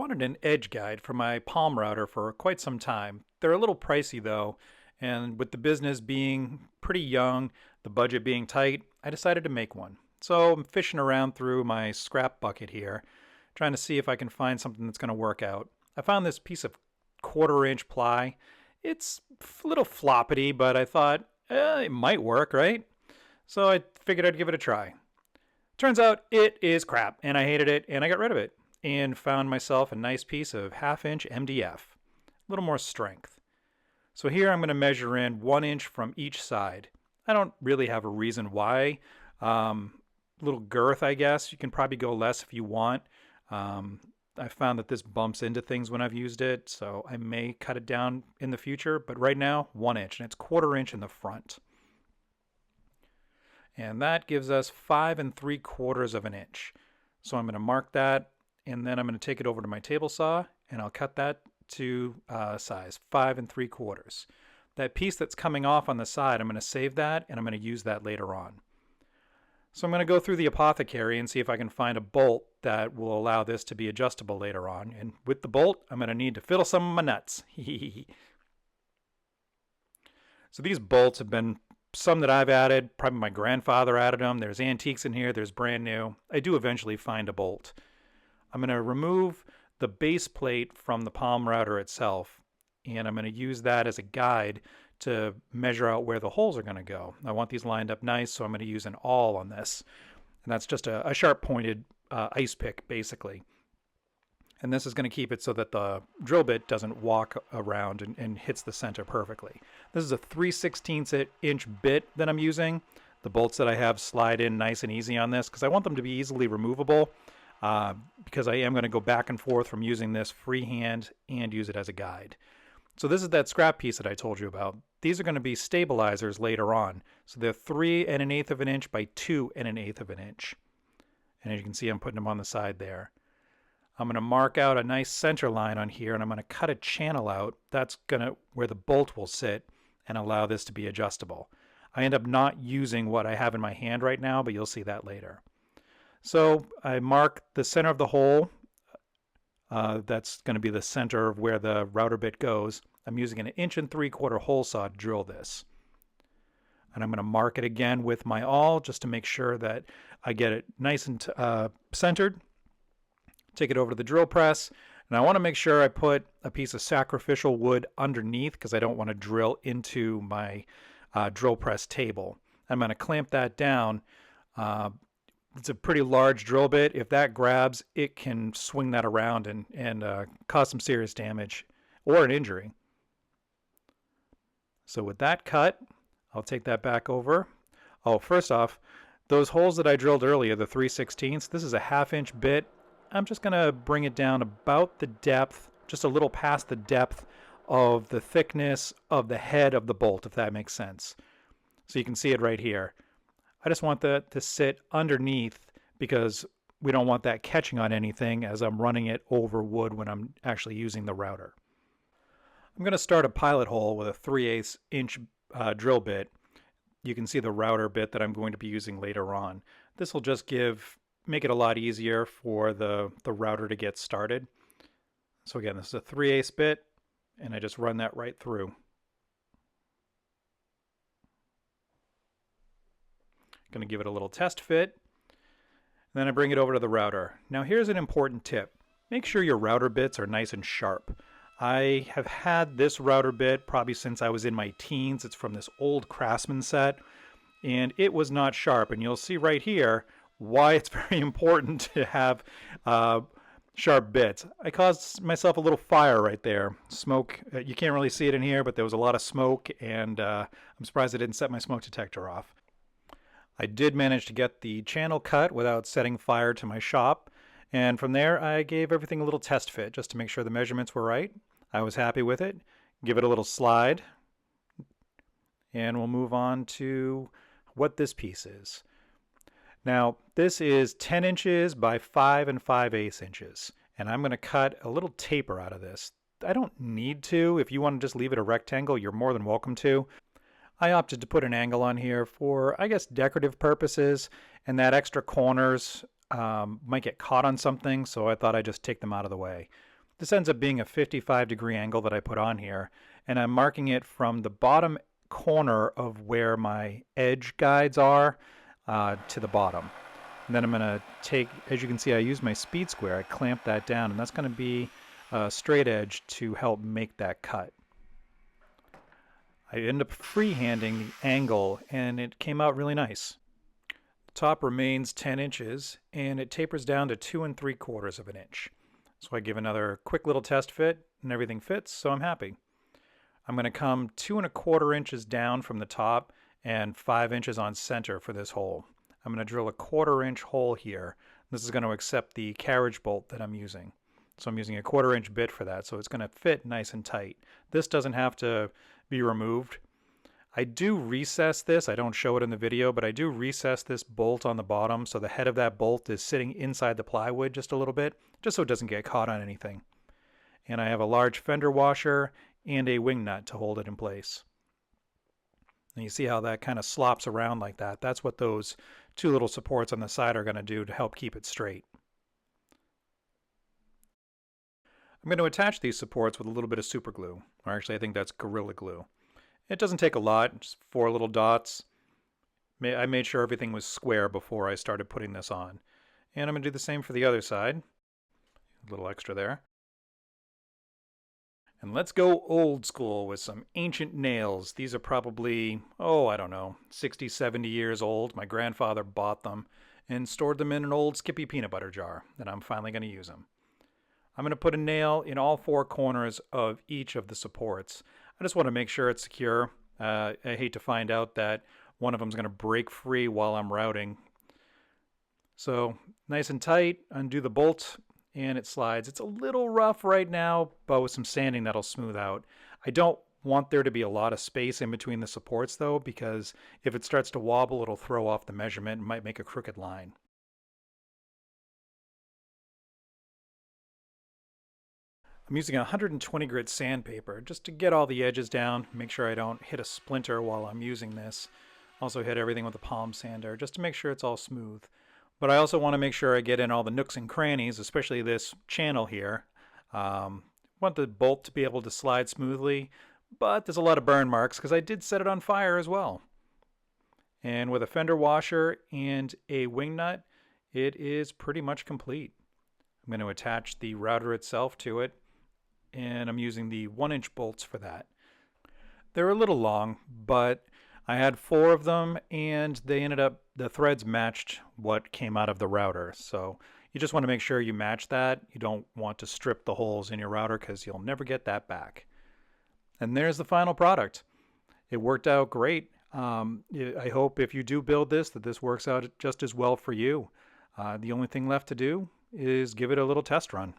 wanted an edge guide for my palm router for quite some time. They're a little pricey though, and with the business being pretty young, the budget being tight, I decided to make one. So I'm fishing around through my scrap bucket here, trying to see if I can find something that's going to work out. I found this piece of 1/4 inch ply. It's a little floppity, but I thought it might work, right? So I figured I'd give it a try. Turns out it is crap, and I hated it, and I got rid of it and found myself a nice piece of 1/2 inch MDF. A little more strength. So here I'm going to measure in 1 inch from each side. I don't really have a reason why. Little girth, I guess. You can probably go less if you want. I found that this bumps into things when I've used it, so I may cut it down in the future, but right now, 1 inch, and it's 1/4 inch in the front. And that gives us 5 3/4 inches. So I'm going to mark that, and then I'm going to take it over to my table saw, and I'll cut that to size 5 3/4. That piece that's coming off on the side, I'm going to save that, and I'm going to use that later on. So I'm going to go through the apothecary and see if I can find a bolt that will allow this to be adjustable later on. And with the bolt, I'm going to need to fiddle some of my nuts. So these bolts have been some that I've added. Probably my grandfather added them. There's antiques in here. There's brand new. I do eventually find a bolt. I'm going to remove the base plate from the palm router itself, and I'm going to use that as a guide to measure out where the holes are going to go. I want these lined up nice, so I'm going to use an awl on this. And that's just a sharp pointed ice pick, basically. And this is going to keep it so that the drill bit doesn't walk around and hits the center perfectly. This is a 3/16 inch bit that I'm using. The bolts that I have slide in nice and easy on this because I want them to be easily removable, because I am going to go back and forth from using this freehand and use it as a guide. So this is that scrap piece that I told you about. These are going to be stabilizers later on. So they're 3 1/8 by 2 1/8 inch. And as you can see, I'm putting them on the side there. I'm going to mark out a nice center line on here, and I'm going to cut a channel out. That's where the bolt will sit and allow this to be adjustable. I end up not using what I have in my hand right now, but you'll see that later. So I mark the center of the hole. That's going to be the center of where the router bit goes. I'm using an 1 3/4 hole saw to drill this. And I'm going to mark it again with my awl just to make sure that I get it nice and centered. Take it over to the drill press. And I want to make sure I put a piece of sacrificial wood underneath because I don't want to drill into my drill press table. I'm going to clamp that down. It's a pretty large drill bit. If that grabs, it can swing that around and cause some serious damage or an injury. So with that cut, I'll take that back over. Oh, first off, those holes that I drilled earlier, the 3/16, this is a 1/2 inch bit. I'm just going to bring it down about the depth, just a little past the depth of the thickness of the head of the bolt, if that makes sense. So you can see it right here. I just want that to sit underneath because we don't want that catching on anything as I'm running it over wood when I'm actually using the router. I'm going to start a pilot hole with a 3/8 inch drill bit. You can see the router bit that I'm going to be using later on. This will just make it a lot easier for the router to get started. So again, this is a 3/8 bit, and I just run that right through. Going to give it a little test fit. And then I bring it over to the router. Now here's an important tip. Make sure your router bits are nice and sharp. I have had this router bit probably since I was in my teens. It's from this old Craftsman set, and it was not sharp. And you'll see right here why it's very important to have sharp bits. I caused myself a little fire right there. Smoke, you can't really see it in here, but there was a lot of smoke, and I'm surprised I didn't set my smoke detector off. I did manage to get the channel cut without setting fire to my shop, and from there I gave everything a little test fit just to make sure the measurements were right. I was happy with it. Give it a little slide, and we'll move on to what this piece is. Now, this is 10 inches by 5 5/8 inches, and I'm going to cut a little taper out of this. I don't need to. If you want to just leave it a rectangle, you're more than welcome to. I opted to put an angle on here for, I guess, decorative purposes, and that extra corners might get caught on something, so I thought I'd just take them out of the way. This ends up being a 55-degree angle that I put on here, and I'm marking it from the bottom corner of where my edge guides are to the bottom. And then I'm going to take, as you can see, I use my speed square. I clamp that down, and that's going to be a straight edge to help make that cut. I end up freehanding the angle, and it came out really nice. The top remains 10 inches, and it tapers down to 2 3/4 of an inch. So I give another quick little test fit, and everything fits, so I'm happy. I'm going to come 2 1/4 inches down from the top and 5 inches on center for this hole. I'm going to drill a 1/4 inch hole here. This is going to accept the carriage bolt that I'm using. So I'm using a 1/4 inch bit for that, so it's going to fit nice and tight. This doesn't have to be removed. I do recess this. I don't show it in the video, but I do recess this bolt on the bottom so the head of that bolt is sitting inside the plywood just a little bit, just so it doesn't get caught on anything. And I have a large fender washer and a wing nut to hold it in place. And you see how that kind of slops around like that. That's what those two little supports on the side are going to do to help keep it straight. I'm going to attach these supports with a little bit of super glue, or actually I think that's Gorilla Glue. It doesn't take a lot, just 4 little dots. I made sure everything was square before I started putting this on. And I'm going to do the same for the other side. A little extra there. And let's go old school with some ancient nails. These are probably, I don't know, 60, 70 years old. My grandfather bought them and stored them in an old Skippy peanut butter jar, and I'm finally going to use them. I'm going to put a nail in all 4 corners of each of the supports. I just want to make sure it's secure. I hate to find out that one of them is going to break free while I'm routing. So nice and tight, undo the bolt, and it slides. It's a little rough right now, but with some sanding that'll smooth out. I don't want there to be a lot of space in between the supports though, because if it starts to wobble, it'll throw off the measurement and might make a crooked line. I'm using 120 grit sandpaper just to get all the edges down, make sure I don't hit a splinter while I'm using this. Also hit everything with a palm sander just to make sure it's all smooth. But I also want to make sure I get in all the nooks and crannies, especially this channel here. Want the bolt to be able to slide smoothly, but there's a lot of burn marks because I did set it on fire as well. And with a fender washer and a wing nut, it is pretty much complete. I'm going to attach the router itself to it, and I'm using the 1-inch bolts for that. They're a little long, but I had 4 of them, and the threads matched what came out of the router. So you just want to make sure you match that. You don't want to strip the holes in your router because you'll never get that back. And there's the final product. It worked out great. I hope if you do build this, that this works out just as well for you. The only thing left to do is give it a little test run.